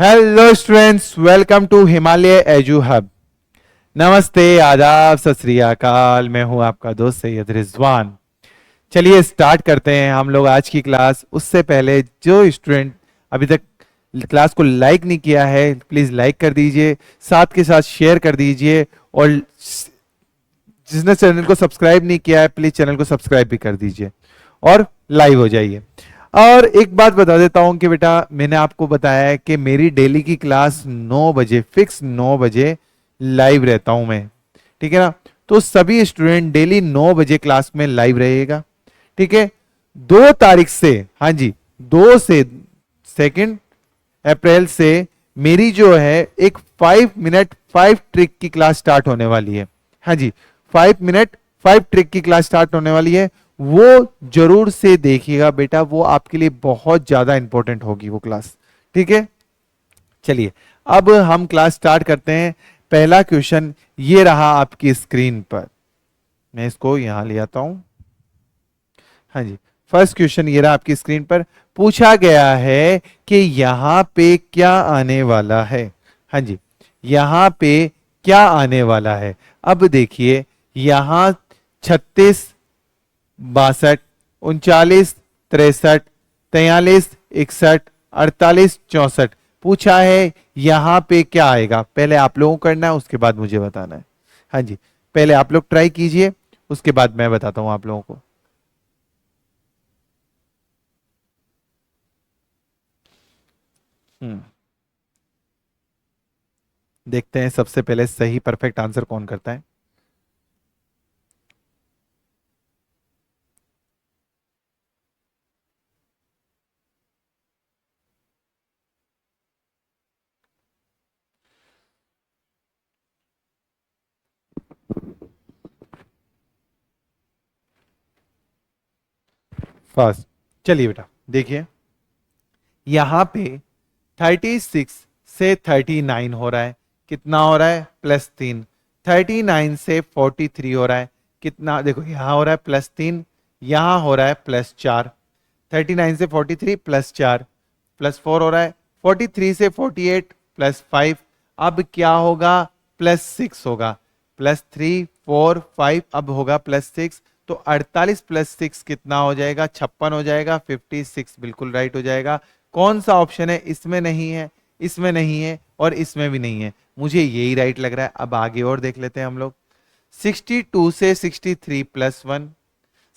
Hello students, welcome to Himalaya edu hub. नमस्ते, आदाब, सत श्री अकाल। मैं हूं आपका दोस्त सैयद रिजवान। चलिए स्टार्ट करते हैं हम लोग आज की क्लास। उससे पहले जो स्टूडेंट अभी तक क्लास को लाइक नहीं किया है, प्लीज लाइक कर दीजिए, साथ के साथ शेयर कर दीजिए। और जिसने चैनल को सब्सक्राइब नहीं किया है, प्लीज चैनल को सब्सक्राइब भी कर दीजिए और लाइव हो जाइए। और एक बात बता देता हूं कि बेटा, मैंने आपको बताया है कि मेरी डेली की क्लास 9 बजे, फिक्स 9 बजे लाइव रहता हूं मैं। ठीक है ना? तो सभी स्टूडेंट डेली 9 बजे क्लास में लाइव रहेगा। ठीक है? 2 तारीख से, हाँ जी, 2 से 2 अप्रैल से मेरी जो है एक 5 मिनट 5 ट्रिक की क्लास स्टार्ट होने वाली है। हाँ जी, 5 मिनट 5 ट्रिक की क्लास स्टार्ट होने वाली है। वो जरूर से देखिएगा बेटा, वो आपके लिए बहुत ज्यादा इंपॉर्टेंट होगी वो क्लास। ठीक है? चलिए अब हम क्लास स्टार्ट करते हैं। पहला क्वेश्चन ये रहा आपकी स्क्रीन पर। मैं इसको यहां ले आता हूं। हाँ जी, फर्स्ट क्वेश्चन ये रहा आपकी स्क्रीन पर। पूछा गया है कि यहां पे क्या आने वाला है। हाँ जी, यहां पे क्या आने वाला है। अब देखिए, यहां 36, 62, 39, 63, 43, 61, 48, 64 पूछा है। यहां पे क्या आएगा, पहले आप लोगों को करना है, उसके बाद मुझे बताना है। हाँ जी, पहले आप लोग ट्राई कीजिए, उसके बाद मैं बताता हूं आप लोगों को। हम्म, देखते हैं सबसे पहले सही परफेक्ट आंसर कौन करता है। फर्स्ट, चलिए बेटा देखिए, यहां पे 36 से 39 हो रहा है। कितना हो रहा है? +3। 39 से 43 हो रहा है। कितना? देखो, यहां हो रहा है +3, यहां हो रहा है +4। 39 से 43 +4, +4 हो रहा है। 43 से 48 +5। अब क्या होगा? +6 होगा। +3 4 5, अब होगा +6। तो 48 +6 कितना हो जाएगा? 56 हो जाएगा। 56 बिल्कुल राइट हो जाएगा। कौन सा ऑप्शन है? इसमें नहीं है, इसमें नहीं है और इसमें भी नहीं है। मुझे यही राइट लग रहा है। अब आगे और देख लेते हैं हम लोग। 62 से 63 +1,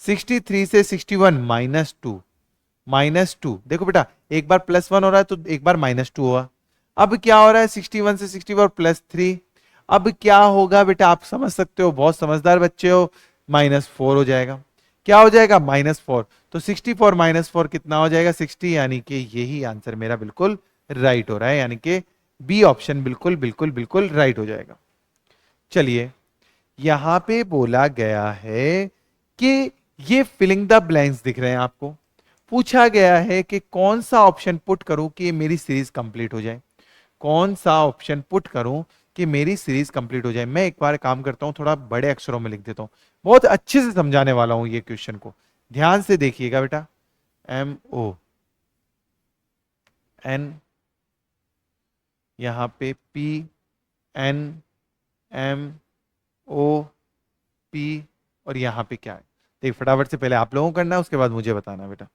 63 से 61 -2, -2। देखो बेटा, एक बार +1 हो रहा है तो एक बार -2 हुआ। अब क्या हो रहा है? 61 से 64 +3। अब क्या होगा बेटा, आप समझ सकते हो, बहुत समझदार बच्चे हो। -4 हो जाएगा। क्या हो जाएगा? -4। तो 64 -4 कितना हो जाएगा? 60। यानी कि यही आंसर मेरा बिल्कुल राइट हो रहा है, यानी कि बी ऑप्शन बिल्कुल बिल्कुल बिल्कुल राइट हो जाएगा। चलिए, यहां पे बोला गया है कि ये फिलिंग द ब्लैंक्स दिख रहे हैं आपको। पूछा गया है कि कौन सा ऑप्शन पुट करूं कि मेरी सीरीज कंप्लीट हो जाए। कौन सा ऑप्शन पुट करूं कि मेरी सीरीज कंप्लीट हो जाए। मैं एक बार काम करता हूं, थोड़ा बड़े अक्षरों में लिख देता हूं। बहुत अच्छे से समझाने वाला हूं ये क्वेश्चन को। ध्यान से देखिएगा बेटा। MON, यहां पे PNMOP, और यहां पे क्या है? देख, फटाफट से पहले आप लोगों को करना है, उसके बाद मुझे बताना है बेटा।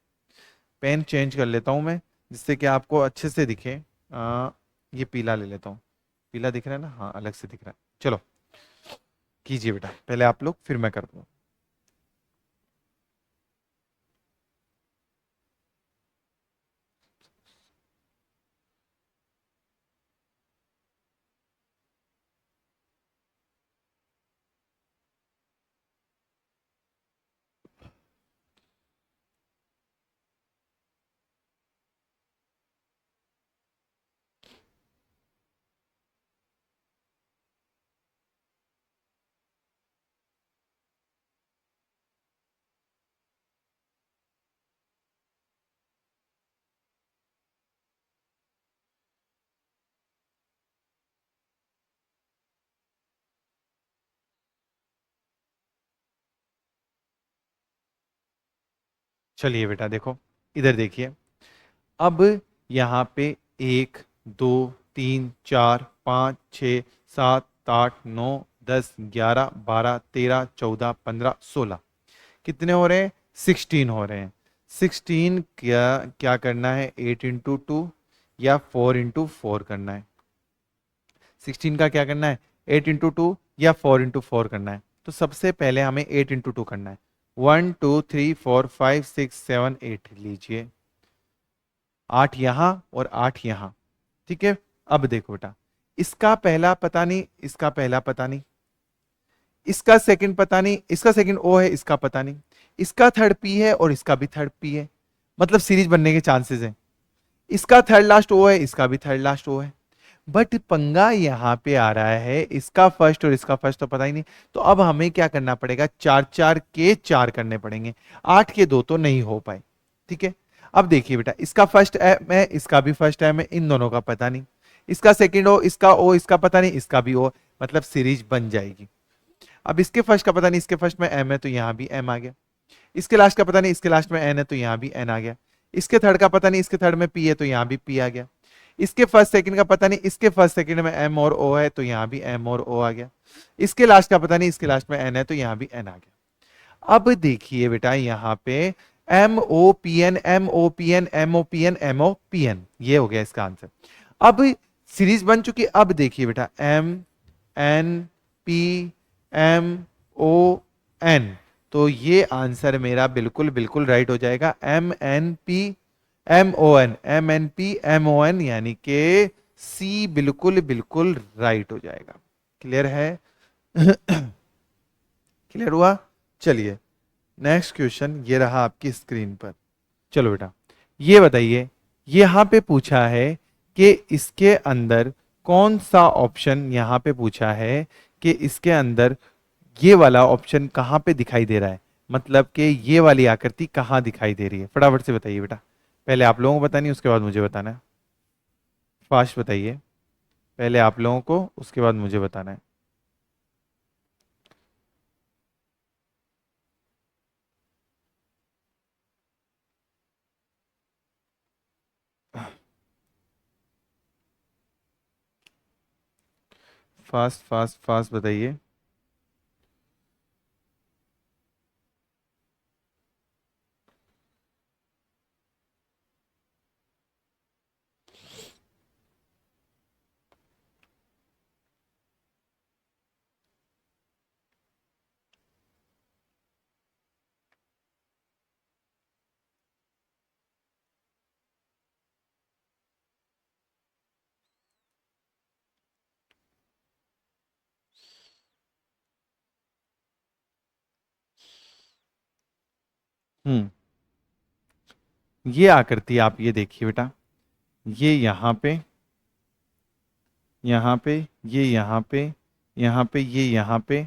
पेन चेंज कर लेता हूं मैं, जिससे कि आपको अच्छे से दिखे। ये पीला ले लेता हूं। पीला दिख रहा है ना? हाँ, अलग से दिख रहा है। चलो कीजिए बेटा, पहले आप लोग, फिर मैं कर दूंगा। चलिए बेटा देखो, इधर देखिए। अब यहां पे 1 2 3 4 5 6 7 8 9 10 11 12 13 14 15 16 कितने हो रहे हैं? 16 हो रहे हैं। 16 क्या क्या करना है? 8 × 2 या 4 × 4 करना है? 16 का क्या करना है? 8 × 2 या 4 × 4 करना है? तो सबसे पहले हमें 8 × 2 करना है। 1 2 3 4 5 6 7 8 लीजिए, 8 यहां और 8 यहां। ठीक है, अब देखो बेटा, इसका पहला पता नहीं, इसका पहला पता नहीं, इसका सेकंड पता नहीं, इसका सेकंड ओ है, इसका पता नहीं, इसका थर्ड पी है और इसका भी थर्ड पी है, मतलब सीरीज बनने के चांसेस हैं। इसका थर्ड लास्ट ओ है, इसका भी थर्ड लास्ट ओ है। बट पंगा यहां पे आ रहा है, इसका फर्स्ट और इसका फर्स्ट तो पता ही नहीं। तो अब हमें क्या करना पड़ेगा? 4 4 के 4 करने पड़ेंगे, 8 के 2 तो नहीं हो पाए। ठीक है, अब देखिए बेटा, इसका फर्स्ट एम है, इसका भी फर्स्ट एम है, इन दोनों का पता नहीं, इसका सेकंड ओ, इसका ओ, इसका पता नहीं, इसका भी ओ, मतलब सीरीज बन जाएगी। अब इसके फर्स्ट का पता नहीं, इसके फर्स्ट में एम है तो यहां भी एम आ गया। इसके लास्ट का पता नहीं, इसके लास्ट में एन है तो यहां भी एन आ गया। इसके थर्ड का पता नहीं, इसके थर्ड में पी है तो यहां भी पी आ गया। इसके फर्स्ट सेकंड का पता नहीं, इसके फर्स्ट सेकंड में एम और ओ है तो यहां भी एम और ओ आ गया। इसके लास्ट का पता नहीं, इसके लास्ट में एन है तो यहां भी एन आ गया। अब देखिए बेटा, यहां पे M O P N, M O P N, M O P N, M O P N, ये हो गया इसका आंसर। अब सीरीज बन चुकी। अब देखिए बेटा, M N P M O N, तो ये आंसर मेरा बिल्कुल बिल्कुल राइट हो जाएगा। M N P M O N, M N P M O N, यानी कि सी बिल्कुल बिल्कुल राइट हो जाएगा। क्लियर है? क्लियर हुआ? चलिए नेक्स्ट क्वेश्चन ये रहा आपकी स्क्रीन पर। चलो बेटा, ये बताइए, यहां पे पूछा है कि इसके अंदर कौन सा ऑप्शन, यहां पे पूछा है कि इसके अंदर ये वाला ऑप्शन कहां पे दिखाई दे रहा है, मतलब कि ये वाली आकृति कहां दिखाई दे रही है? फटाफट से बताइए बेटा, पहले आप लोगों को बतानी है, उसके बाद मुझे बताना है। फास्ट बताइए, पहले आप लोगों को, उसके बाद मुझे बताना है। फास्ट फास्ट फास्ट बताइए। हम्म, ये आकृति आप ये देखिए बेटा, ये यहाँ पे, यहाँ पे, ये यहाँ पे, यहाँ पे, ये यहाँ पे,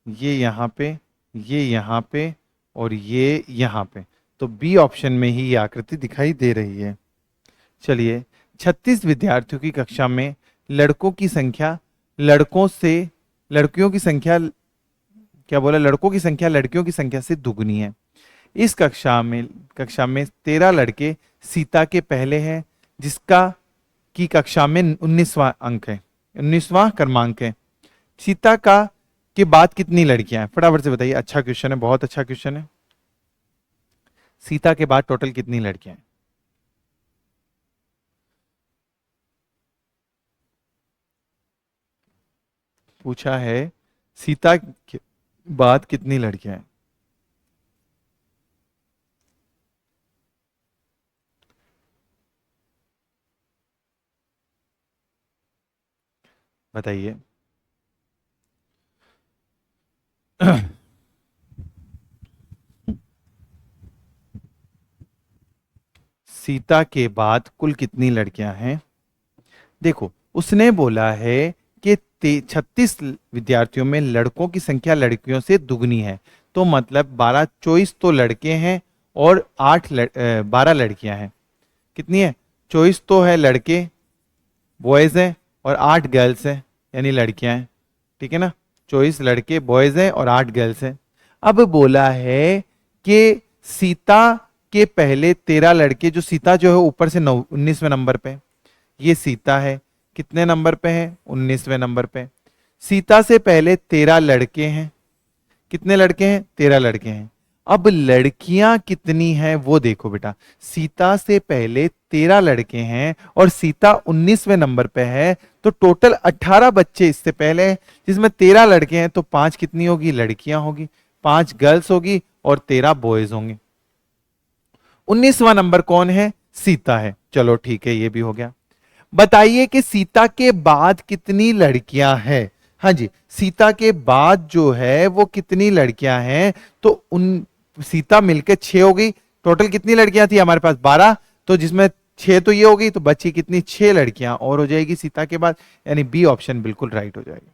ये यहाँ पे, ये यहाँ पे, और ये यहाँ पे, तो बी ऑप्शन में ही ये आकृति दिखाई दे रही है। चलिए, 36 विद्यार्थियों की कक्षा में लड़कों की संख्या लड़कों से, लड़कियों की संख्या, क्या बोला, लड़कों की संख्या लड़कियों की संख्या से दुगनी है। इस कक्षा में 13 लड़के सीता के पहले हैं, जिसका की कक्षा में 19वां अंक है, 19वां क्रमांक है। सीता का के बाद कितनी लड़कियां हैं? फटाफट से बताइए। अच्छा क्वेश्चन है, बहुत अच्छा क्वेश्चन है। सीता के बाद टोटल कितनी लड़कियां हैं? पूछा है सीता के बाद कितनी लड़कियां हैं? बताइए। सीता के बाद कुल कितनी लड़कियां हैं? देखो, उसने बोला है कि 36 विद्यार्थियों में लड़कों की संख्या लड़कियों से दुगनी है, तो मतलब 12 चॉइस तो लड़के हैं और 12 लड़कियां हैं। कितनी है? चॉइस तो है लड़के, बॉयज हैं, और 8 गर्ल्स हैं, यानी लड़कियां हैं। ठीक है ना? चॉइस लड़के बॉयज हैं और 8 गर्ल्स हैं। अब बोला है कि सीता के पहले 13 लड़के, जो सीता जो है ऊपर से 19वें नंबर पे, ये सीता है, कितने नंबर पे है? 19वें नंबर पे। सीता से पहले 13 लड़के हैं। कितने लड़के हैं? 13 लड़के हैं। अब लड़कियां कितनी हैं वो देखो बेटा। सीता से पहले 13 लड़के हैं और सीता 19वें नंबर पे है, तो टोटल 18 बच्चे इससे पहले हैं, जिसमें 13 लड़के हैं, तो 5 कितनी होगी? लड़कियां होगी। 5 गर्ल्स होगी और 13 बॉयज होंगे। 19वां नंबर कौन है? सीता है। चलो ठीक है, ये भी हो गया। बताइए कि सीता के बाद कितनी लड़कियां हैं? हाँ जी, सीता के बाद जो है वो कितनी लड़कियां हैं? तो उन सीता मिलकर 6 हो गई। टोटल कितनी लड़कियां थी हमारे पास? 12। तो जिसमें 6 तो ये हो गई, तो बची कितनी? 6 लड़कियां और हो जाएगी सीता के बाद, यानी बी ऑप्शन बिल्कुल राइट हो जाएगा।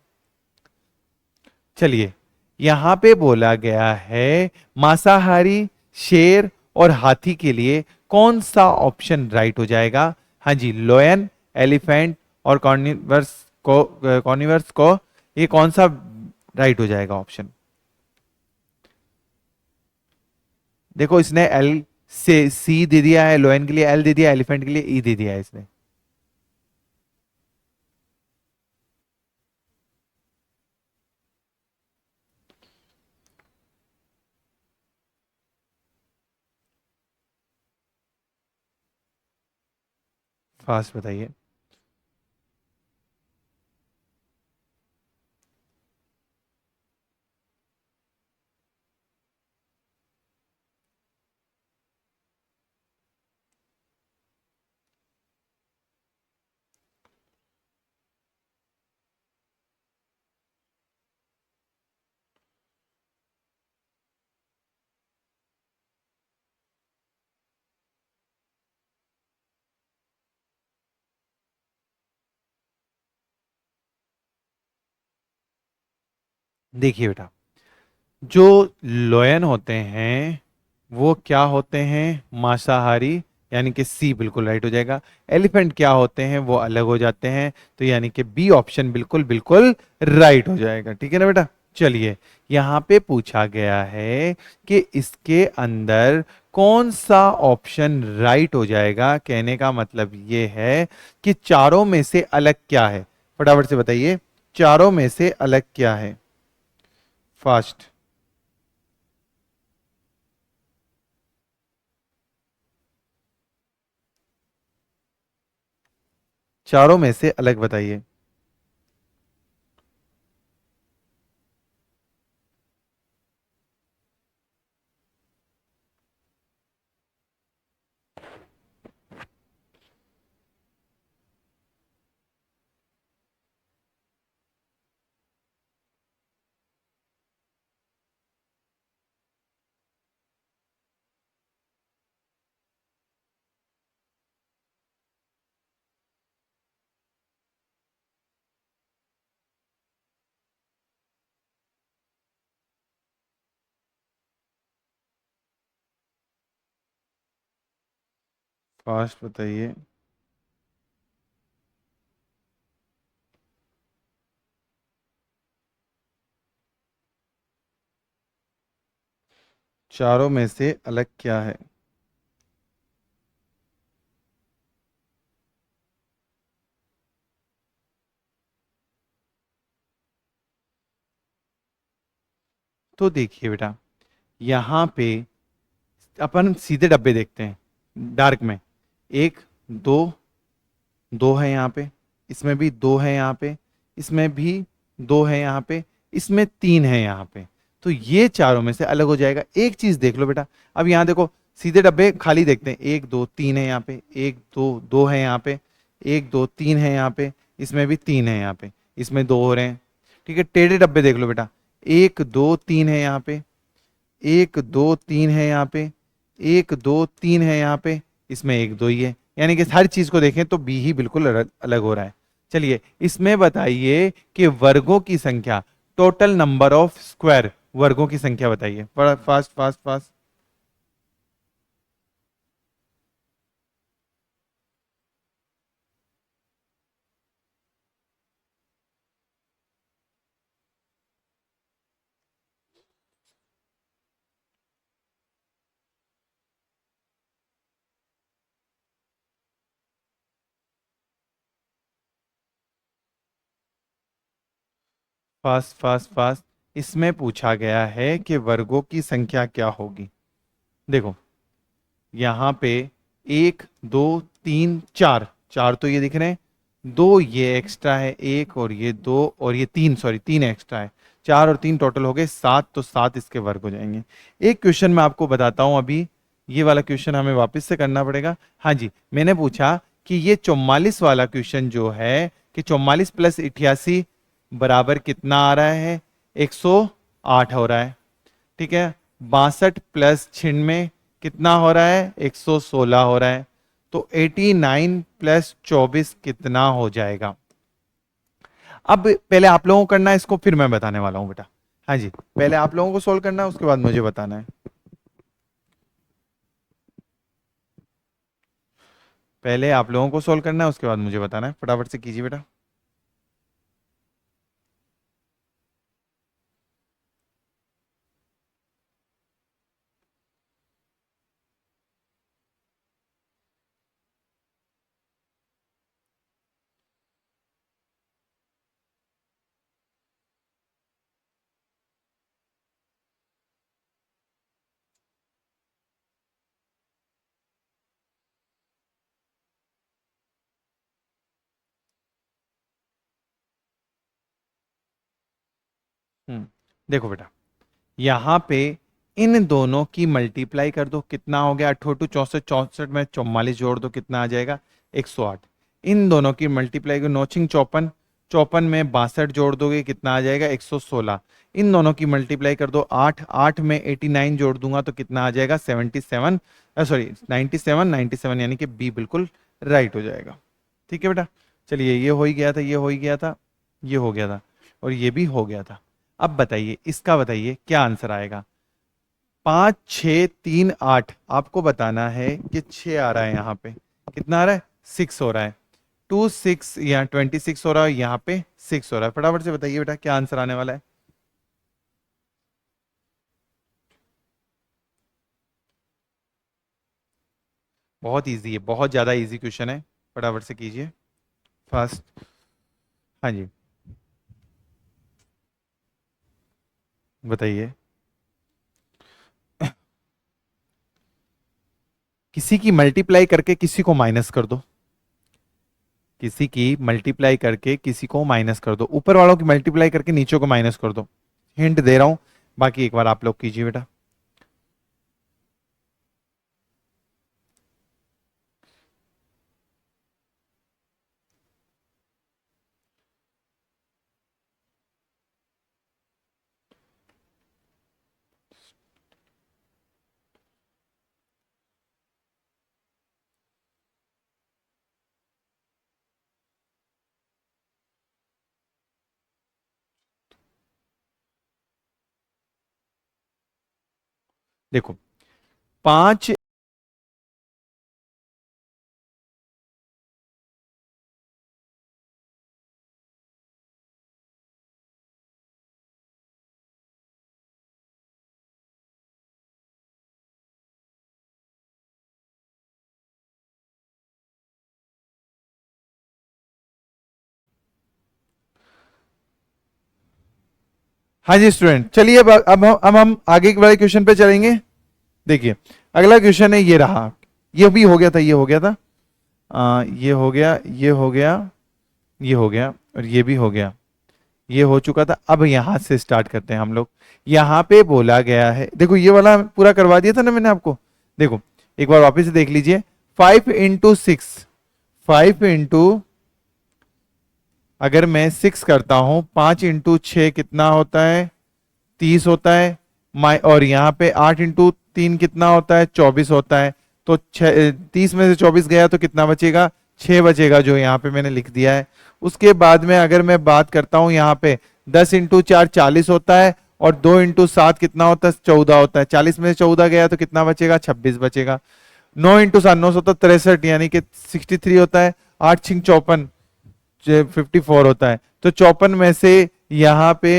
चलिए, यहां पे बोला गया है मांसाहारी शेर और हाथी के लिए कौन सा ऑप्शन राइट हो जाएगा? हाँ जी, लोयन, एलिफेंट और कॉर्निवर्स को ये कौन सा राइट हो जाएगा ऑप्शन? देखो, इसने एल से सी दे दिया है, लोयन के लिए एल दे दिया, एलिफेंट के लिए ई दे दिया है इसने। फास्ट बताइए। देखिए बेटा, जो लोयन होते हैं वो क्या होते हैं? मांसाहारी, यानी कि सी बिल्कुल राइट हो जाएगा। एलिफेंट क्या होते हैं? वो अलग हो जाते हैं, तो यानी कि बी ऑप्शन बिल्कुल बिल्कुल राइट हो जाएगा। ठीक है ना बेटा? चलिए, यहां पे पूछा गया है कि इसके अंदर कौन सा ऑप्शन राइट हो जाएगा। कहने का मतलब ये है कि चारों में से अलग क्या है? फटाफट से बताइए, चारों में से अलग क्या है? फास्ट। चारों में से अलग बताइए। फास्ट बताइए। चारों में से अलग क्या है? तो देखिए बेटा, यहां पे अपन सीधे डब्बे देखते हैं डार्क में। एक, दो, दो है यहाँ पे, इसमें भी दो है यहाँ पे, इसमें भी दो है यहाँ पे, इसमें तीन है यहाँ पे। तो ये चारों में से अलग हो जाएगा। एक चीज देख लो बेटा, अब यहाँ देखो, सीधे डब्बे खाली देखते हैं। एक, दो, तीन है यहाँ पे, एक, दो, दो है यहाँ पे, एक, दो, तीन है यहाँ पे, इसमें भी तीन है यहाँ पे, इसमें दो हो रहे हैं। ठीक है, टेढ़े डब्बे देख लो बेटा। एक, दो, तीन है यहाँ पे, एक, दो, तीन है यहाँ पे, एक, दो, तीन है यहाँ पे, इसमें एक, दो ही है। यानी कि हर चीज को देखें तो बी ही बिल्कुल अलग अलग हो रहा है। चलिए, इसमें बताइए कि वर्गों की संख्या, टोटल नंबर ऑफ स्क्वायर, वर्गों की संख्या बताइए। Fast fast fast. Fast fast fast. इसमें पूछा गया है कि वर्गों की संख्या क्या होगी। देखो यहाँ पे 1 2 3 4, चार तो ये दिख रहे हैं, दो ये एक्स्ट्रा है, एक और ये दो और ये तीन, सॉरी तीन एक्स्ट्रा है, 4 और 3 टोटल हो गए 7, तो 7 इसके वर्ग हो जाएंगे। एक क्वेश्चन मैं आपको बताता हूं अभी, ये वाला क्वेश्चन हमें वापस से करना पड़ेगा। हाँ जी, मैंने पूछा कि ये 44 वाला क्वेश्चन जो है कि 44 प्लस 88 बराबर कितना आ रहा है, 108 हो रहा है। ठीक है, 62 प्लस 96 कितना हो रहा है, 116 हो रहा है। तो 89 प्लस 24 कितना हो जाएगा। अब पहले आप लोगों को करना है इसको, फिर मैं बताने वाला हूं बेटा। हाँ जी, पहले आप लोगों को सोल्व करना है, उसके बाद मुझे बताना है। पहले आप लोगों को सोल्व करना है, उसके बाद मुझे बताना है। फटाफट से कीजिए बेटा। देखो बेटा, यहां पे इन दोनों की मल्टीप्लाई कर दो, कितना हो गया, 8 64, 64 में 44 जोड़ दो, कितना आ जाएगा, 108। इन दोनों की मल्टीप्लाई को नौचिंग 54, 54 में 62 जोड़ दोगे, कितना आ जाएगा, 116। इन दोनों की मल्टीप्लाई कर दो, 8, 8 में 89 जोड़ दूंगा तो कितना आ जाएगा, 77, सॉरी 97, 97 यानी कि बी बिल्कुल राइट हो जाएगा। ठीक है बेटा, चलिए ये हो ही गया था, ये हो ही गया था, ये हो गया था, और ये भी हो गया था। अब बताइए इसका, बताइए क्या आंसर आएगा। 5 6 3 8, आपको बताना है कि 6 आ रहा है, यहाँ पे कितना आ रहा है, 6 हो रहा है, 26 यहाँ 26 हो रहा है, यहाँ पे 6 हो रहा है। फटाफट से बताइए बेटा क्या आंसर आने वाला है। बहुत इजी है, बहुत ज्यादा इजी क्वेश्चन है, फटाफट से कीजिए फास्ट। हाँ जी, बताइए। किसी की मल्टीप्लाई करके किसी को माइनस कर दो, किसी की मल्टीप्लाई करके किसी को माइनस कर दो, ऊपर वालों की मल्टीप्लाई करके नीचे को माइनस कर दो। हिंट दे रहा हूं, बाकी एक बार आप लोग कीजिए बेटा। देखो 5, हाँ जी स्टूडेंट, चलिए अब हम आगे के वाले क्वेश्चन पे चलेंगे। देखिए अगला क्वेश्चन है, ये रहा, ये भी हो गया था, ये हो गया था, ये हो गया, ये हो गया, ये हो गया, और ये भी हो गया, ये हो चुका था। अब यहां से स्टार्ट करते हैं हम लोग। यहां पे बोला गया है, देखो ये वाला पूरा करवा दिया था ना मैंने आपको। देखो एक बार वापस से देख लीजिए, 5 × 6, 5 अगर मैं 6 करता हूं, 5 × 6 कितना होता है, 30 होता है। और यहाँ पे 8 × 3 कितना होता है, 24 होता है। तो 30 में से 24 गया तो कितना बचेगा, 6 बचेगा, जो यहाँ पे मैंने लिख दिया है। उसके बाद में अगर मैं बात करता हूँ यहाँ पे, 10 × 4 40 होता है, और 2 × 7 कितना होता है, 14 होता है। 40 में से 14 गया तो कितना बचेगा, 26 बचेगा। 9 × 7 9 होता है 63, यानी कि 63 होता है। 8 × 6 54, 54 होता है। तो 54 में से यहाँ पे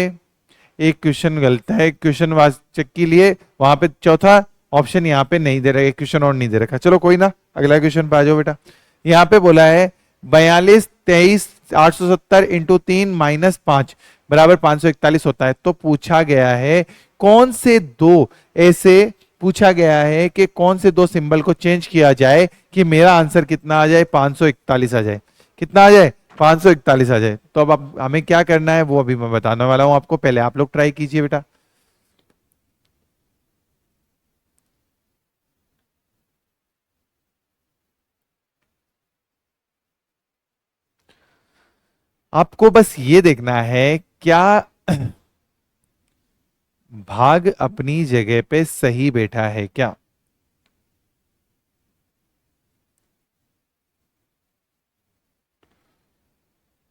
एक क्वेश्चन गलत है, क्वेश्चन वाचक के लिए वहां पे चौथा ऑप्शन यहाँ पे नहीं दे रहा, एक क्वेश्चन और नहीं दे रखा। चलो कोई ना, अगला क्वेश्चन पे आ जाओ बेटा। यहाँ पे बोला है 42 23 870 इंटू 3 माइनस 5 बराबर 541 होता है। तो पूछा गया है कौन से दो ऐसे पूछा गया है कि कौन से दो सिंबल को चेंज किया जाए कि मेरा आंसर कितना आ जाए, 541 आ जाए। कितना आ जाए, 541 आ जाए। तो अब हमें क्या करना है वो अभी मैं बताने वाला हूं आपको, पहले आप लोग ट्राई कीजिए बेटा। आपको बस ये देखना है क्या भाग अपनी जगह पे सही बैठा है क्या।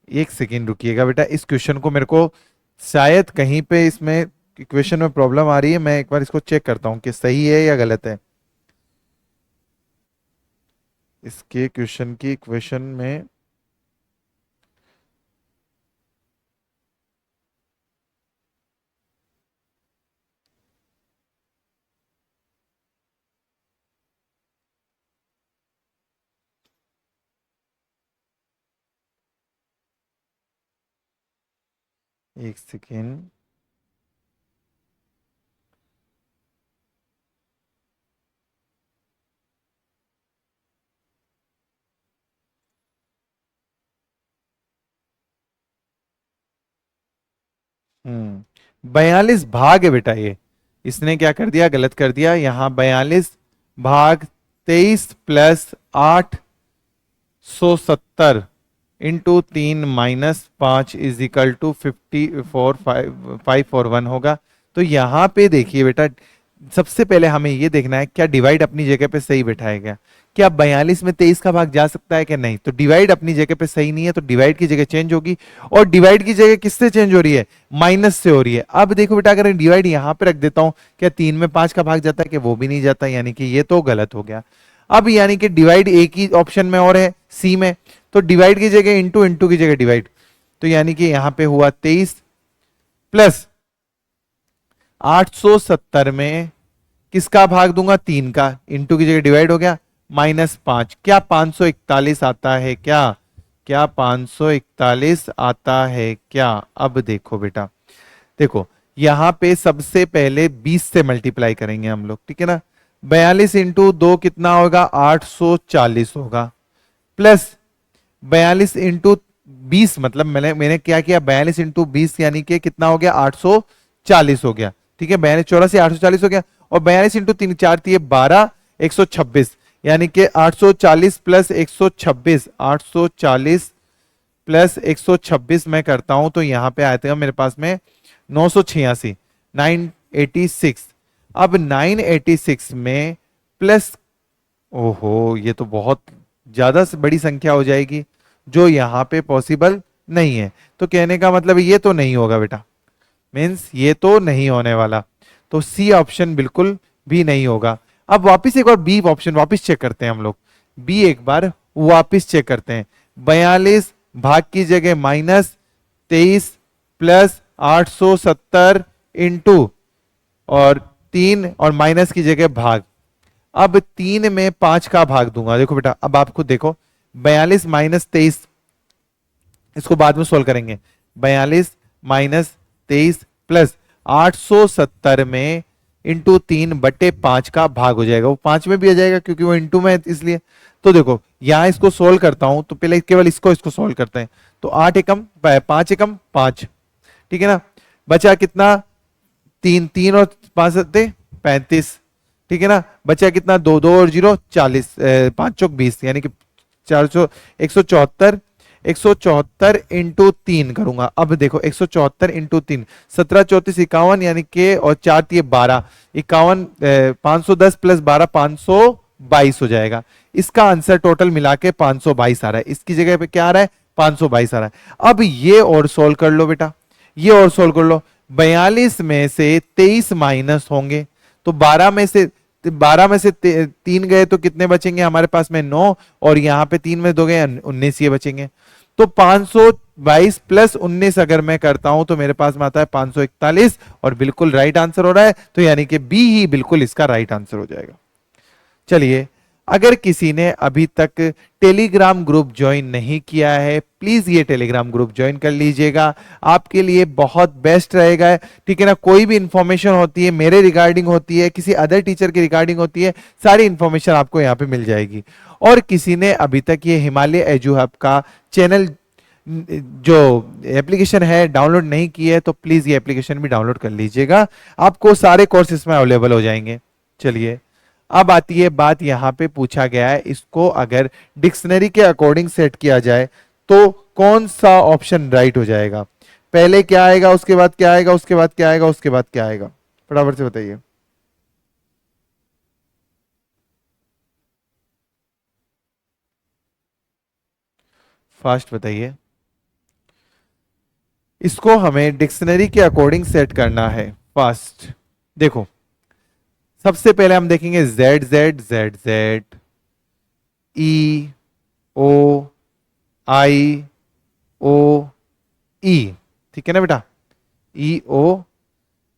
एक सेकेंड रुकिएगा बेटा, इस क्वेश्चन को मेरे को शायद कहीं पे इसमें इक्वेशन में प्रॉब्लम आ रही है, मैं एक बार इसको चेक करता हूं कि सही है या गलत है। इसके क्वेश्चन की इक्वेशन में एक सेकेंड, हम्म, 42 भाग है बेटा ये। इसने क्या कर दिया, गलत कर दिया। यहां 42 भाग 23 plus 870 into 3 minus 5 is equal to 54541 होगा। तो यहां पे देखिए बेटा, सबसे पहले हमें यह देखना है क्या डिवाइड अपनी जगह पे सही बैठा है क्या 42 में 23 का भाग जा सकता है क्या, नहीं। तो डिवाइड अपनी जगह पे सही नहीं है, तो डिवाइड की जगह चेंज होगी। और डिवाइड की जगह किससे चेंज हो रही है, माइनस से हो रही है। अब देखो बेटा, अगर डिवाइड यहां पे रख देता हूं, क्या 3 में 5 का भाग जाता है कि वो भी नहीं जाता, यानी कि ये तो गलत हो गया। अब यानी कि डिवाइड एक ही ऑप्शन में और है, सी में। तो डिवाइड की जगह इंटू, इंटू की जगह डिवाइड। तो यानी कि यहां पे हुआ 23 प्लस 870 में किसका भाग दूंगा, 3 का, इंटू की जगह डिवाइड हो गया, माइनस 5। क्या 541 आता है क्या, क्या 541 आता है क्या। अब देखो बेटा, देखो यहां पे सबसे पहले 20 से मल्टीप्लाई करेंगे हम लोग, ठीक है ना। 42 इंटू 2 कितना होगा, 840 होगा, प्लस 42 इंटू 20, मतलब मैंने क्या किया, 42 इंटू 20 यानी कि कितना हो गया, 840 हो गया, ठीक है। 42 84 840 हो गया। और 42 इंटू 3 4 थी 12 126, यानी कि 840 प्लस 126, 840 प्लस 126 मैं करता हूं तो यहां पे आते हैं मेरे पास में 986, 986। अब 986 में प्लस, ओहो ये तो बहुत ज्यादा बड़ी संख्या हो जाएगी जो यहां पे पॉसिबल नहीं है। तो कहने का मतलब ये तो नहीं होगा बेटा, मीन्स ये तो नहीं होने वाला। तो सी ऑप्शन बिल्कुल भी नहीं होगा। अब वापस एक बार बी ऑप्शन वापस चेक करते हैं हम लोग, बी एक बार वापस चेक करते हैं। 42 भाग की जगह माइनस 23 प्लस 870 इंटू और 3 और माइनस की जगह भाग। अब 3 में 5 का भाग दूंगा। देखो बेटा, अब आप खुद देखो, 42 माइनस 23, इसको बाद में सोल्व करेंगे। 42 माइनस 23 प्लस 870 में इंटू 3/5 का भाग हो जाएगा। वो 5 में भी आ जाएगा क्योंकि वो इंटू में है इसलिए। तो देखो यहां इसको सोल्व करता हूं, तो पहले केवल इसको सोल्व करते हैं। तो 8 एकम 5 एकम 5, ठीक है ना। बचा कितना, 3, 3 और 5 35, ठीक है ना। बचा कितना, 2, 2 और 0 40, 5 चौक 20, यानी कि 400 174, 174 इंटू 3 करूंगा। अब देखो 174 इंटू 3, 17 34 51, यानी कि और 4 दिए 12 51, 510 प्लस 12 522 हो जाएगा। इसका आंसर टोटल मिला के 522 आ रहा है। इसकी जगह पे क्या आ रहा है, 522 आ रहा है। अब ये और सोल्व कर लो बेटा, ये और सोल्व कर लो। 42 में से 23 माइनस होंगे, तो 12 में से 3 गए तो कितने बचेंगे हमारे पास में, 9, और यहां पे 3 में 2 गए 19 ये बचेंगे। तो 522 प्लस 19 अगर मैं करता हूं तो मेरे पास में आता है 541, और बिल्कुल राइट आंसर हो रहा है। तो यानी कि बी ही बिल्कुल इसका राइट आंसर हो जाएगा। चलिए अगर किसी ने अभी तक टेलीग्राम ग्रुप ज्वाइन नहीं किया है, प्लीज ये टेलीग्राम ग्रुप ज्वाइन कर लीजिएगा, आपके लिए बहुत बेस्ट रहेगा। ठीक है ना, कोई भी इंफॉर्मेशन होती है मेरे रिगार्डिंग होती है, किसी अदर टीचर के रिगार्डिंग होती है, सारी इंफॉर्मेशन आपको यहाँ पे मिल जाएगी। और किसी ने अभी तक ये हिमालय एजू हब का चैनल जो एप्लीकेशन है डाउनलोड नहीं की है, तो प्लीज ये एप्लीकेशन भी डाउनलोड कर लीजिएगा, आपको सारे कोर्स इसमें अवेलेबल हो जाएंगे। चलिए, अब आती है बात, यहां पे पूछा गया है इसको अगर डिक्शनरी के अकॉर्डिंग सेट किया जाए तो कौन सा ऑप्शन राइट हो जाएगा। पहले क्या आएगा, उसके बाद क्या आएगा, उसके बाद क्या आएगा, उसके बाद क्या आएगा, फटाफट से बताइए। फास्ट बताइए। इसको हमें डिक्शनरी के अकॉर्डिंग सेट करना है। फास्ट देखो, सबसे पहले हम देखेंगे जेड जेड जेड जेड, ई ओ आई ओ ई, ठीक है ना बेटा, ई ओ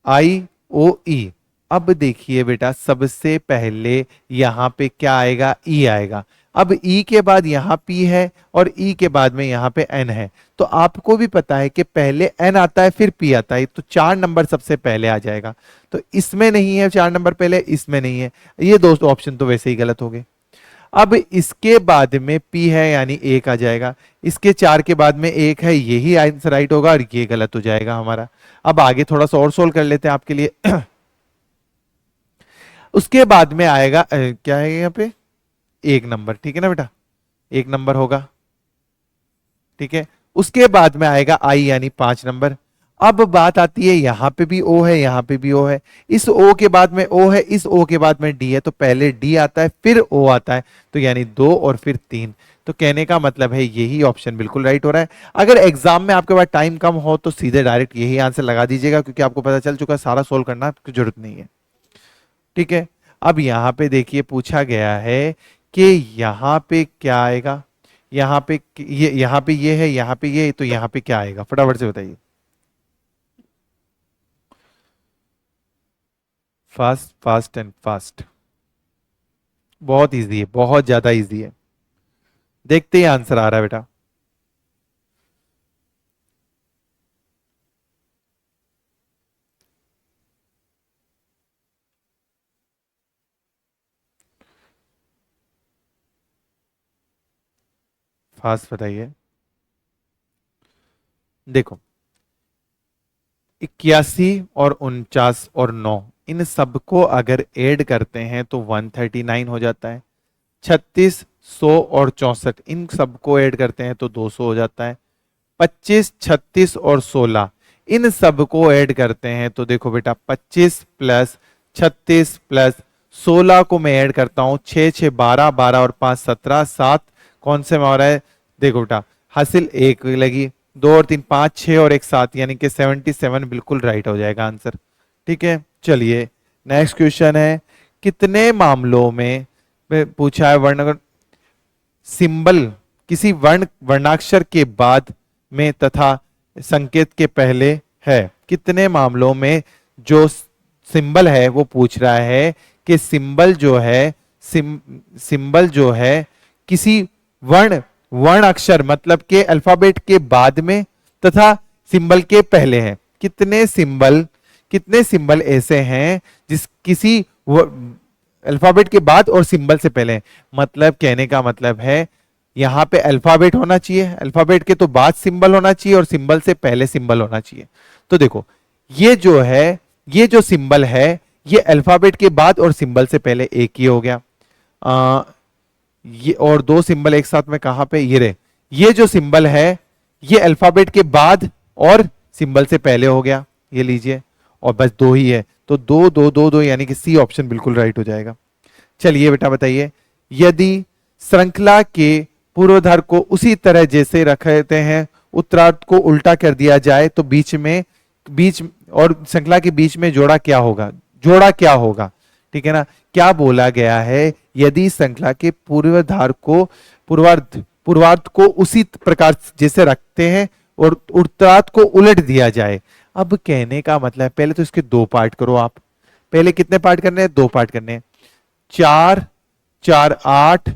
आई ओ ई। अब देखिए बेटा, सबसे पहले यहां पे क्या आएगा, ई आएगा। अब ई के बाद यहां पी है और ई के बाद में यहां पे एन है, तो आपको भी पता है कि पहले एन आता है फिर पी आता है, तो 4 नंबर सबसे पहले आ जाएगा। तो इसमें नहीं है 4 नंबर पहले, इसमें नहीं है, ये दो ऑप्शन तो वैसे ही गलत हो गए। अब इसके बाद में पी है यानी एक आ जाएगा, इसके 4 के बाद में एक है, यही आंसर राइट होगा, और ये गलत हो जाएगा हमारा। अब आगे थोड़ा सा और सोल्व कर लेते हैं आपके लिए। उसके बाद में आएगा क्या है यहाँ पे, 1 नंबर, ठीक है ना बेटा, 1 नंबर होगा, ठीक है। उसके बाद में आएगा आई यानी 5 नंबर। अब बात आती है यहां पे भी ओ है, यहां पे भी ओ है, इस ओ के बाद में ओ है, इस ओ के बाद में डी है, तो पहले डी आता है फिर ओ आता है, तो यानी 2 और फिर 3। तो कहने का मतलब है यही ऑप्शन बिल्कुल राइट हो रहा है। अगर एग्जाम में आपके पास टाइम कम हो तो सीधे डायरेक्ट यही आंसर लगा दीजिएगा, क्योंकि आपको पता चल चुका है सारा सोल्व करना की जरूरत नहीं है, ठीक है। अब यहां पे देखिए पूछा गया है कि यहां पे क्या आएगा, यहां पे ये, यहां पे ये है, यहां पे ये, तो यहां पे क्या आएगा, फटाफट से बताइए। फास्ट फास्ट एंड फास्ट, बहुत इजी है, बहुत ज्यादा इजी है, देखते ही आंसर आ रहा है बेटा। फास्ट बताइए। देखो, 81 और 49 और 9, इन सबको अगर ऐड करते हैं तो 139 हो जाता है। 36, 100 और 64, इन सबको ऐड करते हैं तो 200 हो जाता है। 25, 36 और 16, इन सबको ऐड करते हैं तो देखो बेटा, 25 प्लस 36 प्लस 16 को मैं ऐड करता हूं, 6 6 12, 12 और 5 17, 7 कौन से में हो रहा है, देखो बेटा हासिल एक लगी, 2 और 3 5 6 और 1 7, यानी कि 77 बिल्कुल राइट हो जाएगा आंसर, ठीक है। चलिए नेक्स्ट क्वेश्चन है, कितने मामलों में पूछा है वर्ण सिंबल किसी वर्णाक्षर के बाद में तथा संकेत के पहले है, कितने मामलों में जो सिंबल है वो पूछ रहा है कि सिंबल जो है सिंबल जो है किसी वर्ण वर्ण अक्षर मतलब के अल्फाबेट के बाद में तथा सिंबल के पहले है। कितने सिंबल ऐसे हैं जिस किसी अल्फाबेट के बाद और सिंबल से पहले, मतलब कहने का मतलब है यहां पे अल्फाबेट होना चाहिए, अल्फाबेट के तो बाद सिंबल होना चाहिए और सिंबल से पहले सिंबल होना चाहिए। तो देखो ये जो है, ये जो सिंबल है ये अल्फाबेट के बाद और सिंबल से पहले एक ही हो गया। ये और दो सिंबल एक साथ में कहां पे, ये रहे, ये जो सिंबल है ये अल्फाबेट के बाद और सिंबल से पहले हो गया, ये लीजिए, और बस दो ही है, तो दो दो दो दो यानी कि सी ऑप्शन बिल्कुल राइट हो जाएगा। चलिए बेटा बताइए, यदि श्रृंखला के पूर्वधार को उसी तरह जैसे रखते हैं उत्तरार्ध को उल्टा कर दिया जाए तो बीच और श्रृंखला के बीच में जोड़ा क्या होगा, ठीक है ना। क्या बोला गया है, यदि श्रृंखला के पूर्वधार को पूर्वार्ध को उसी प्रकार जैसे रखते हैं और उत्तरार्ध को उलट दिया जाए। अब कहने का मतलब पहले तो इसके 2 पार्ट करो आप, पहले कितने पार्ट करने हैं, 2 पार्ट करने हैं, 4 चार आठ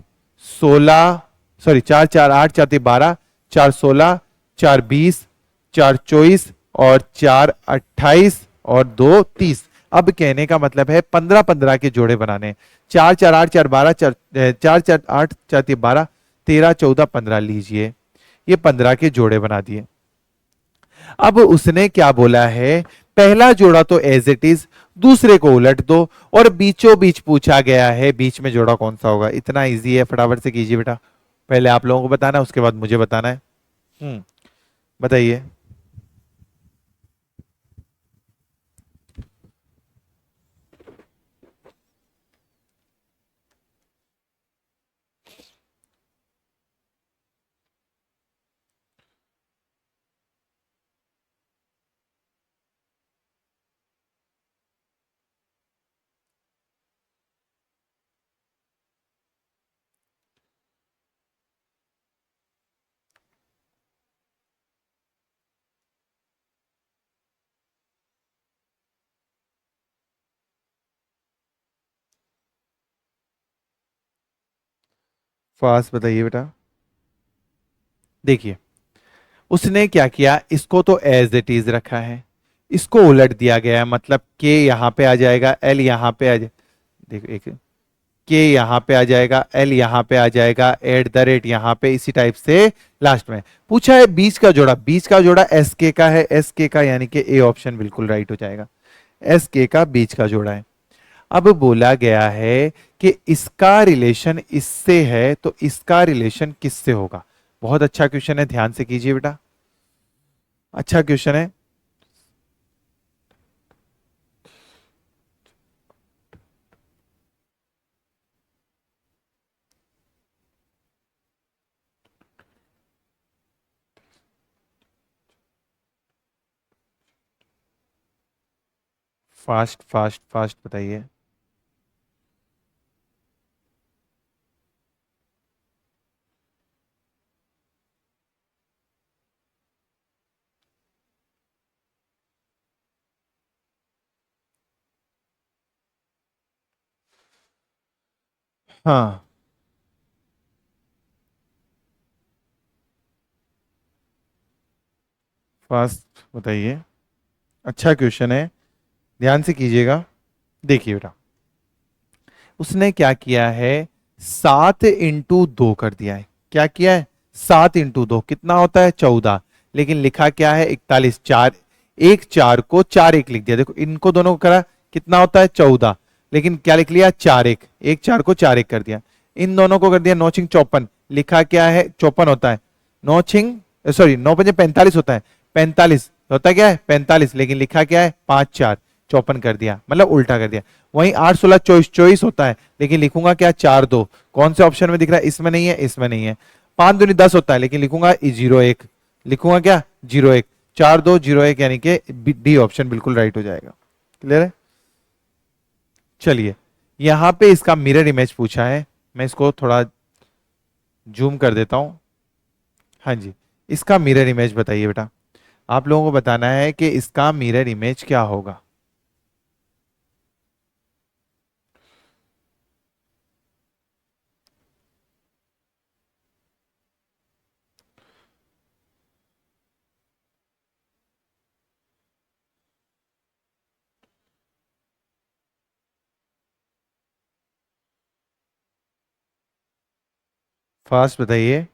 16, सॉरी चार चार आठ, चार 12, चार 16, चार 20, चार 24 और चार 28 और दो 30। अब कहने का मतलब है 15 15 के जोड़े बनाने। चार चार आठ, चार 12, चार चार चार आठ, चार 12, 13 14 15 लीजिए, ये 15 के जोड़े बना दिए। अब उसने क्या बोला है, पहला जोड़ा तो एज इट इज, दूसरे को उलट दो, और बीचों बीच पूछा गया है बीच में जोड़ा कौन सा होगा। इतना इजी है, फटाफट से कीजिए बेटा। पहले आप लोगों को बताना है, उसके बाद मुझे बताना है। बताइए। फास्ट बताइए बेटा। देखिए, उसने क्या किया, इसको तो एज इट इज रखा है, इसको उलट दिया गया है, मतलब के यहां पे आ जाएगा, एल यहां पे आ जाए, देखो एक, के यहां पे आ जाएगा, एल यहां पे आ जाएगा, एट द रेट यहां पे, इसी टाइप से लास्ट में पूछा है बीच का जोड़ा। बीच का जोड़ा एस के का है, एस के का, यानी कि ए ऑप्शन बिल्कुल राइट हो जाएगा। एस के का बीच का जोड़ा है। अब बोला गया है कि इसका रिलेशन इससे है, तो इसका रिलेशन किससे होगा। बहुत अच्छा क्वेश्चन है, ध्यान से कीजिए बेटा, अच्छा क्वेश्चन है। फास्ट फास्ट फास्ट बताइए। हाँ, फास्ट बताइए, अच्छा क्वेश्चन है, ध्यान से कीजिएगा। देखिए बेटा, उसने क्या किया है, 7 इंटू 2 कर दिया है। क्या किया है, 7 इंटू 2 कितना होता है, 14। लेकिन लिखा क्या है, 41। चार एक, चार को चार एक लिख दिया। देखो इनको दोनों को करा, कितना होता है 14, लेकिन क्या लिख लिया, चार एक, एक चार को चार एक कर दिया। इन दोनों को कर दिया 9 छिंग 54, लिखा क्या है 54 होता है। 9 छिंग, सॉरी 9 पंजे 45 होता है, 45 होता क्या है 45, लेकिन लिखा क्या है 5 4, 54 कर दिया, मतलब उल्टा कर दिया। वहीं 8 16 24, 24 होता है, लेकिन लिखूंगा क्या 4 2। कौन से ऑप्शन में दिख रहा है, इसमें नहीं है, इसमें नहीं है। 5 दूनी 10 होता है, लेकिन लिखूंगा 01, लिखूंगा क्या 01। 4 2 0 1, यानी कि डी ऑप्शन बिल्कुल राइट हो जाएगा। क्लियर है। चलिए, यहां पे इसका मिरर इमेज पूछा है, मैं इसको थोड़ा जूम कर देता हूं। हाँ जी, इसका मिरर इमेज बताइए बेटा, आप लोगों को बताना है कि इसका मिरर इमेज क्या होगा। फास्ट बताइए।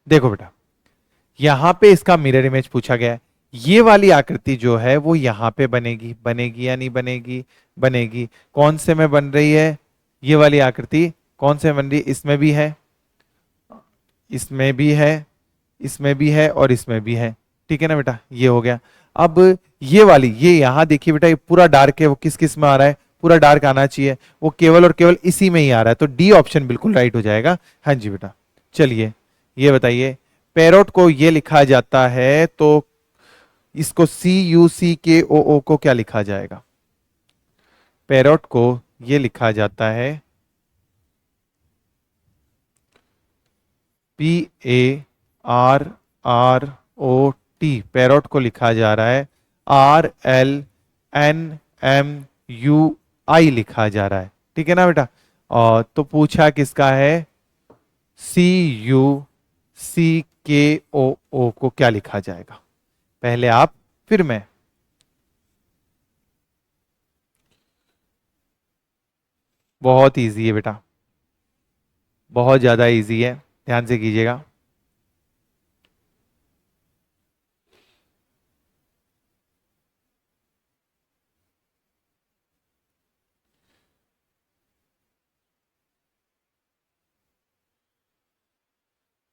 देखो बेटा, यहां पे इसका मिरर इमेज पूछा गया है। ये वाली आकृति जो है वो यहां पे बनेगी, बनेगी या नहीं बनेगी, बनेगी। कौन से में बन रही है, ये वाली आकृति कौन से में बन रही है, इसमें भी है, इसमें भी है, इसमें भी है और इसमें भी है। ठीक है ना बेटा, ये हो गया। अब ये वाली, ये यहां देखिए बेटा, ये पूरा डार्क है, वो किस किस में आ रहा है, पूरा डार्क आना चाहिए, वो केवल और केवल इसी में ही आ रहा है, तो डी ऑप्शन बिल्कुल राइट हो जाएगा। हाँ जी बेटा। चलिए, ये बताइए, पैरोट को ये लिखा जाता है तो इसको CUCKOO को क्या लिखा जाएगा। पैरोट को ये लिखा जाता है, PARROT, पैरोट को लिखा जा रहा है RLNMUI लिखा जा रहा है, ठीक है ना बेटा। और तो पूछा किसका है, CUCKOO को क्या लिखा जाएगा, पहले आप फिर मैं। बहुत इजी है बेटा, बहुत ज्यादा इजी है, ध्यान से कीजिएगा।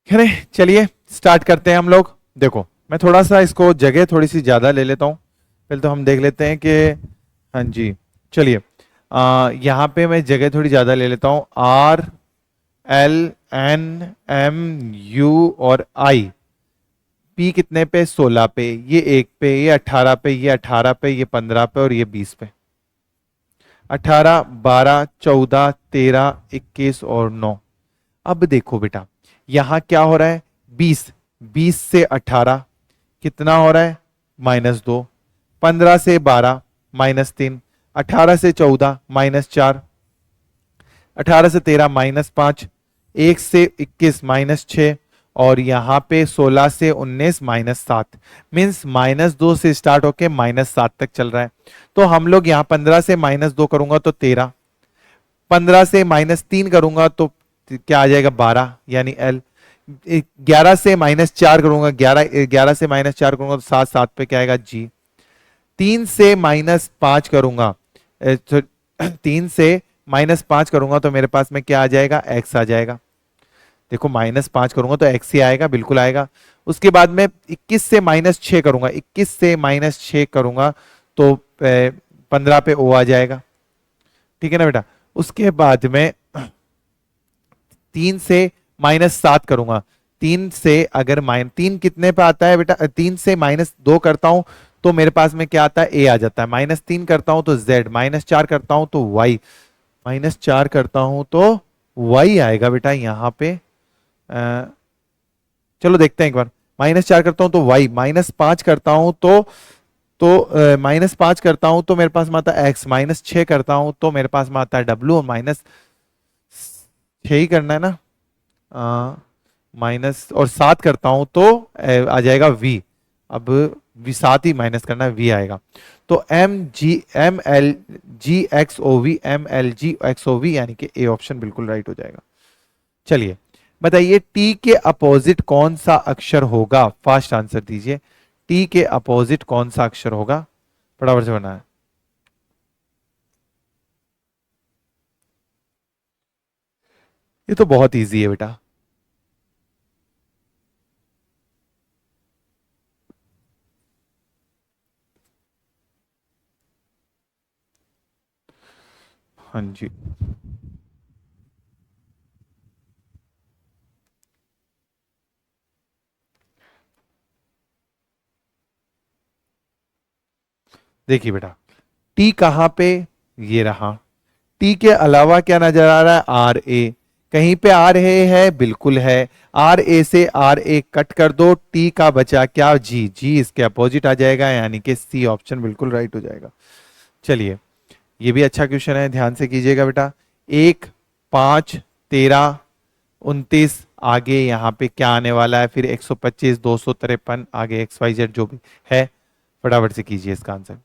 अरे चलिए स्टार्ट करते हैं हम लोग। देखो मैं थोड़ा सा इसको जगह थोड़ी सी ज्यादा ले लेता हूँ, पहले तो हम देख लेते हैं कि, हाँ जी चलिए, यहाँ पे मैं जगह थोड़ी ज्यादा ले लेता हूँ। RLNMU और आई, पी कितने पे, 16 पे, ये 1 पे, ये 18 पे, ये 18 पे, ये 15 पे और ये 20 पे। 18, 12, 14, 13, 21 और 9। अब देखो बेटा यहां क्या हो रहा है, 20, 20 से 18 कितना हो रहा है, -2। 15 से 12 -3। 18 से 14 -4। 18 से 13 -5। 1 से 21 -6। और यहां पे 16 से 19 -7। मीन्स -2 से स्टार्ट होके -7 तक चल रहा है। तो हम लोग यहाँ 15 से -2 करूंगा तो 13। 15 से -3 करूंगा तो क्या आ जाएगा, 12 यानी एल। 11 से -4 करूंगा, 11 से -4 करूंगा तो 7, 7 पे क्या आएगा, जी। 3 से -5 करूंगा, 3 से -5 करूंगा तो मेरे पास में क्या आ जाएगा, एक्स आ जाएगा। देखो -5 करूंगा तो एक्स ही आएगा, बिल्कुल आएगा। उसके बाद में 21 से -6 करूंगा, 21 से -6 करूंगा तो 15 पे ओ आ जाएगा, ठीक है ना बेटा। उसके बाद में 3 से -7 करूंगा। 3 से अगर -3 कितने पे आता है बेटा, 3 से -2 करता हूं तो मेरे पास में क्या आता है, ए आ जाता है। -3 करता हूं तो जेड, -4 करता हूं तो वाई, -4 करता हूं तो वाई आएगा बेटा यहाँ पे। चलो देखते हैं एक बार। -4 करता हूं तो वाई, -5 करता हूं तो -5 करता हूं तो मेरे पास में आता है एक्स, -6 करता हूं तो मेरे पास में आता है डब्ल्यू, और -6 ही करना है ना, माइनस और 7 करता हूं तो आ जाएगा वी। अब वी 7 ही माइनस करना है, वी आएगा। तो MGMLGXOV यानी कि ए ऑप्शन बिल्कुल राइट हो जाएगा। चलिए बताइए टी के अपोजिट कौन सा अक्षर होगा, फास्ट आंसर दीजिए। टी के अपोजिट कौन सा अक्षर होगा, फटाफट से बना है। ये तो बहुत इजी है बेटा। हाँ जी देखिए बेटा, टी कहां पे, ये रहा। टी के अलावा क्या नजर आ रहा है, आर ए। कहीं पे आर ए है, बिल्कुल है। आर ए से आर ए कट कर दो, टी का बचा क्या, जी, जी इसके अपोजिट आ जाएगा, यानी कि सी ऑप्शन बिल्कुल राइट हो जाएगा। चलिए ये भी अच्छा क्वेश्चन है, ध्यान से कीजिएगा बेटा। 1, 5, 13, 29 आगे यहाँ पे क्या आने वाला है, फिर 125, 253 आगे एक्स वाई जेड जो भी है, फटाफट से कीजिए इसका आंसर।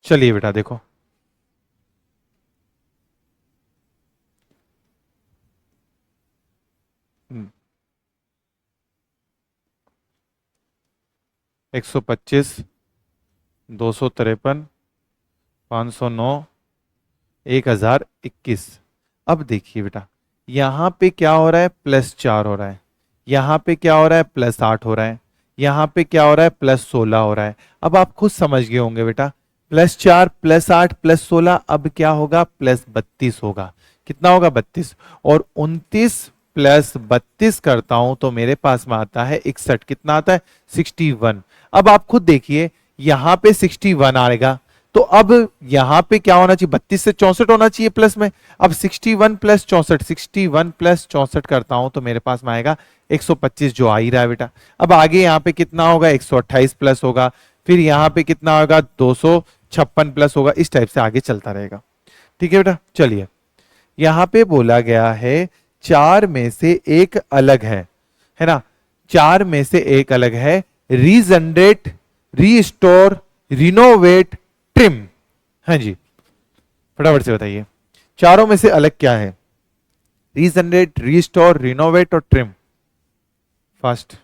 चलिए बेटा देखो, हम्म, 125, 253, 509, 1021। अब देखिए बेटा, यहां पे क्या हो रहा है, +4 हो रहा है, यहां पे क्या हो रहा है, +8 हो रहा है, यहां पे क्या हो रहा है, +16 हो रहा है। अब आप खुद समझ गए होंगे बेटा, +4 +8 +16, अब क्या होगा, +32 होगा। कितना होगा, 32। और 29 +32 करता हूं तो मेरे पास में आता है 61। कितना आता है, 61। अब आप खुद देखिए, यहां पे 61 आएगा, तो अब यहां पे क्या होना चाहिए, 32 से 64 होना चाहिए प्लस में। अब 61 + 64, 61 + 64 करता हूं तो मेरे पास में आएगा 125, जो आ ही रहा है बेटा। अब आगे यहां पे कितना होगा, 128 प्लस होगा, फिर यहां पे कितना होगा, 256 प्लस होगा, इस टाइप से आगे चलता रहेगा। ठीक है बेटा, चलिए यहां पे बोला गया है चार में से एक अलग है ना, चार में से एक अलग है, रीजनरेट, रीस्टोर, रिनोवेट, ट्रिम। हाँ जी, फटाफट से बताइए, चारों में से अलग क्या है, रीजनरेट, रीस्टोर, रिनोवेट और ट्रिम। फास्ट।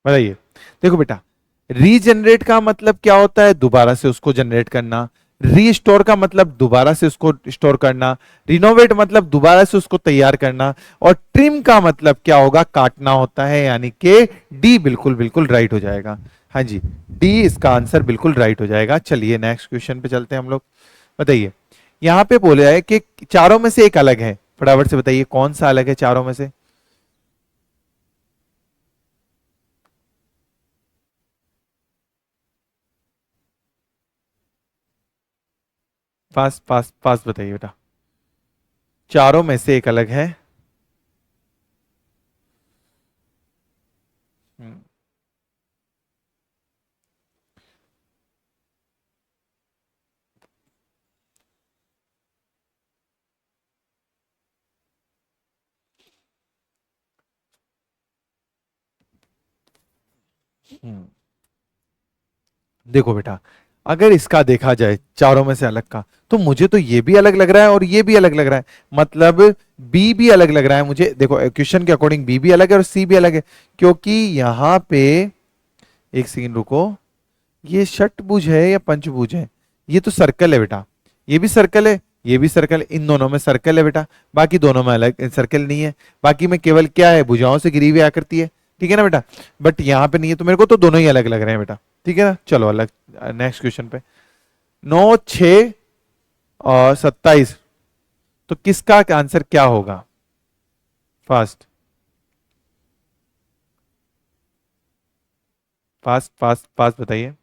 बताइए, देखो बेटा, रीजनरेट का मतलब क्या होता है, दोबारा से उसको जनरेट करना। रीस्टोर का मतलब दोबारा से उसको स्टोर करना। रिनोवेट मतलब दोबारा से उसको तैयार करना। और ट्रिम का मतलब क्या होगा, काटना होता है, यानी कि डी बिल्कुल बिल्कुल राइट हो जाएगा। हाँ जी, डी इसका आंसर बिल्कुल राइट हो जाएगा। चलिए नेक्स्ट क्वेश्चन पे चलते हैं हम लोग। बताइए, यहां पे बोला है कि चारों में से एक अलग है, फटाफट से बताइए कौन सा अलग है चारों में से। फास्ट फास्ट फास्ट बताइए बेटा, चारों में से एक अलग है। हम्म, हम्म। देखो बेटा, अगर इसका देखा जाए चारों में से अलग का, तो मुझे तो ये भी अलग लग रहा है और ये भी अलग लग रहा है, मतलब बी भी अलग लग रहा है मुझे। देखो क्वेश्चन के अकॉर्डिंग बी भी अलग है और सी भी अलग है, क्योंकि यहां पे, एक सेकंड रुको, ये षटभुज है या पंचभुज है, ये तो सर्कल है बेटा, ये भी सर्कल है, ये भी सर्कल है, इन दोनों में सर्कल है बेटा, बाकी दोनों में अलग सर्कल नहीं है। बाकी में केवल क्या है, भुजाओं से घिरी हुई आकृति है। ठीक है ना बेटा, बट यहां पे नहीं है, तो मेरे को तो दोनों ही अलग लग रहे हैं बेटा। ठीक है ना, चलो अलग, नेक्स्ट क्वेश्चन पे। 9, 6 और 27, तो किसका आंसर क्या होगा, फास्ट फास्ट फास्ट फास्ट बताइए।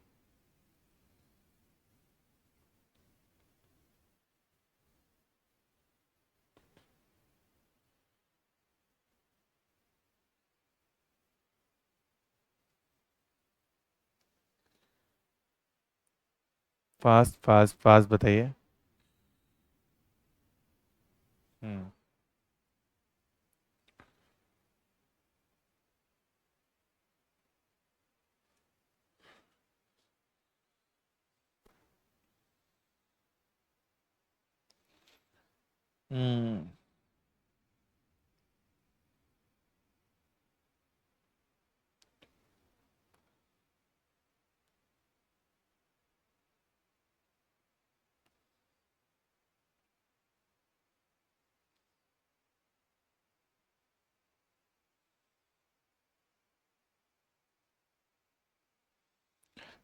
फास्ट फास्ट फास्ट बताइए। हम्म, हम्म,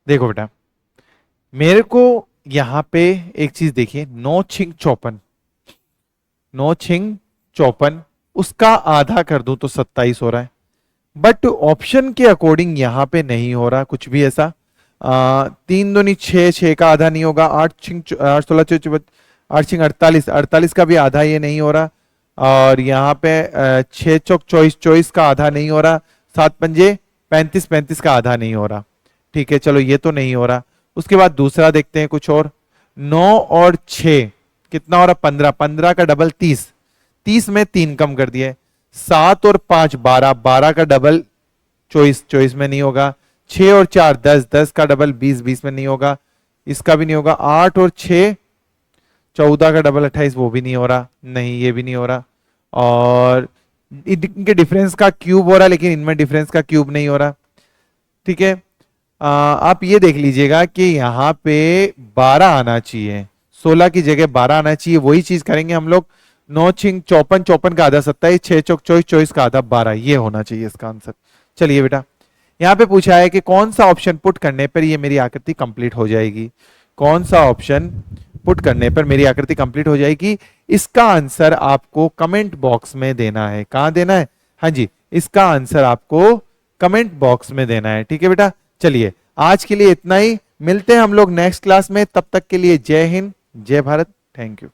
देखो बेटा, मेरे को यहां पे एक चीज देखिए, 9 छिंग 54, 9 छिंग 54, उसका आधा कर दूं तो 27 हो रहा है, बट ऑप्शन के अकॉर्डिंग यहां पे नहीं हो रहा कुछ भी ऐसा। 3 दूनी 6, 6 का आधा नहीं होगा, 8 16 8 6 48, 48 का भी आधा ये नहीं हो रहा, और यहाँ पे 6 चौक 24, 24 का आधा नहीं हो रहा, 7 पंजे 35, 35 का आधा नहीं हो रहा। ठीक है, चलो ये तो नहीं हो रहा। उसके बाद दूसरा देखते हैं कुछ और। 9 और 6 कितना हो रहा, 15, 15 का डबल 30, 30 में 3 कम कर दिए। 7 और 5 12, 12 का डबल 24, 24 में नहीं होगा। 6 और 4 10, 10 का डबल 20, 20 में नहीं होगा, इसका भी नहीं होगा। 8 और 6 14 का डबल 28, वो भी नहीं हो रहा, नहीं ये भी नहीं हो रहा। और इनके डिफरेंस का क्यूब हो रहा, लेकिन इनमें डिफरेंस का क्यूब नहीं हो रहा। ठीक है, आप ये देख लीजिएगा कि यहाँ पे 12 आना चाहिए, 16 की जगह 12 आना चाहिए। वही चीज करेंगे हम लोग। 9 6 54, 54 का आधा 27, 6 चौक 24, 24 का आधा 12, ये होना चाहिए इसका आंसर। चलिए बेटा, यहाँ पे पूछा है कि कौन सा ऑप्शन पुट करने पर ये मेरी आकृति कंप्लीट हो जाएगी। कौन सा ऑप्शन पुट करने पर मेरी आकृति कंप्लीट हो जाएगी, इसका आंसर आपको कमेंट बॉक्स में देना है। कहां देना है, हाँ जी, इसका आंसर आपको कमेंट बॉक्स में देना है। ठीक है बेटा, चलिए आज के लिए इतना ही, मिलते हैं हम लोग नेक्स्ट क्लास में। तब तक के लिए जय हिंद, जय भारत, थैंक यू।